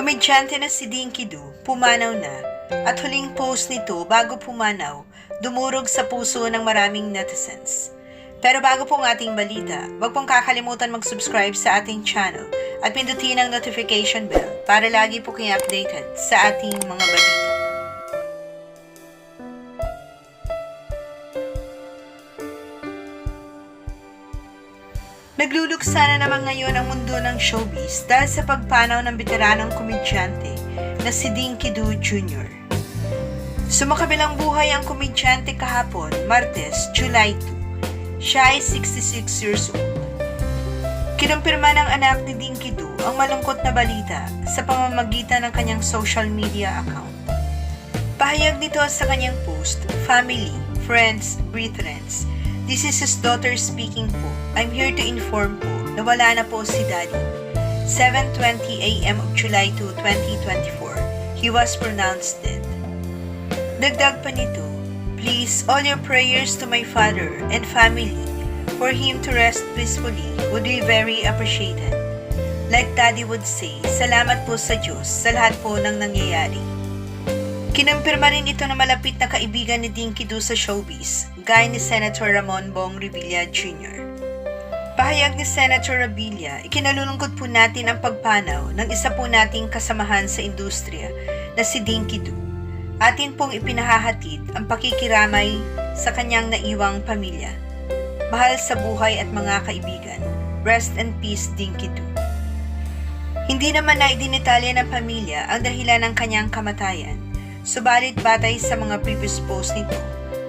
Komedyante na si Dinky Do, pumanaw na, at huling post nito bago pumanaw, dumurog sa puso ng maraming netizens. Pero bago pong ating balita, huwag pong kakalimutan mag-subscribe sa ating channel at pindutin ang notification bell para lagi po kayo updated sa ating mga balita. Nagluluksa na naman ngayon ang mundo ng showbiz dahil sa pagpanaw ng veteranong komedyante na si Dinky Do Jr. Sumakabilang buhay ang komedyante kahapon, Martes, July 2. Siya ay 66 years old. Kinumpirma ng anak ni Dinky Do ang malungkot na balita sa pamamagitan ng kanyang social media account. Pahayag nito sa kanyang post, "Family, friends, brethrens, this is his daughter speaking po. I'm here to inform po na wala na po si Daddy. 7:20 a.m. of July 2, 2024, he was pronounced dead." Dagdag pa nito, "Please, all your prayers to my father and family for him to rest peacefully would be very appreciated. Like Daddy would say, salamat po sa Diyos sa lahat po ng nangyayari." Kinumpirma rin ito na malapit na kaibigan ni Dinky Do sa showbiz, gaya ni Senator Ramon Bong Revilla Jr. Pahayag ni Senator Revilla, "Ikinalulungkot po natin ang pagpanaw ng isa po nating kasamahan sa industriya na si Dinky Do. Atin pong ipinahahatid ang pakikiramay sa kanyang naiwang pamilya. Mahal sa buhay at mga kaibigan. Rest in peace, Dinky Do." Hindi naman na idinitalya ng pamilya ang dahilan ng kanyang kamatayan. Subalit batay sa mga previous post nito,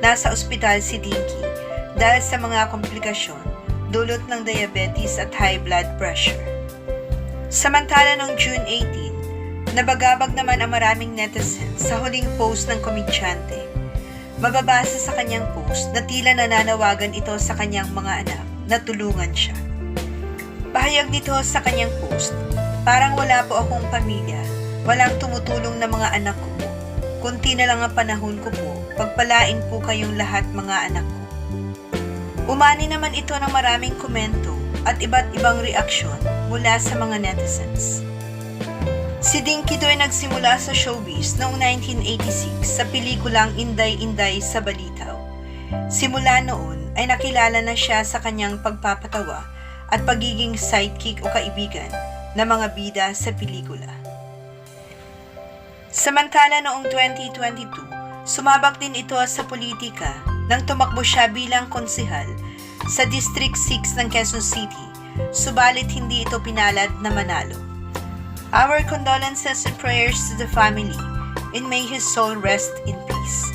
nasa ospital si Dinky dahil sa mga komplikasyon dulot ng diabetes at high blood pressure. Samantala noong June 18, nabagabag naman ang maraming netizens sa huling post ng komedyante. Mababasa sa kanyang post na tila nananawagan ito sa kanyang mga anak na tulungan siya. Pahayag nito sa kanyang post, "Parang wala po akong pamilya, walang tumutulong na mga anak ko. Kunti na lang ang panahon ko po, pagpalain po kayong lahat mga anak ko." Umani naman ito ng maraming komento at iba't ibang reaksyon mula sa mga netizens. Si Dinky Do ay nagsimula sa showbiz noong 1986 sa pelikulang Inday Inday sa Balitaw. Simula noon ay nakilala na siya sa kanyang pagpapatawa at pagiging sidekick o kaibigan ng mga bida sa pelikula. Samantala noong 2022, sumabak din ito sa politika nang tumakbo siya bilang konsehal sa District 6 ng Quezon City, subalit hindi ito pinalad na manalo. Our condolences and prayers to the family, and may his soul rest in peace.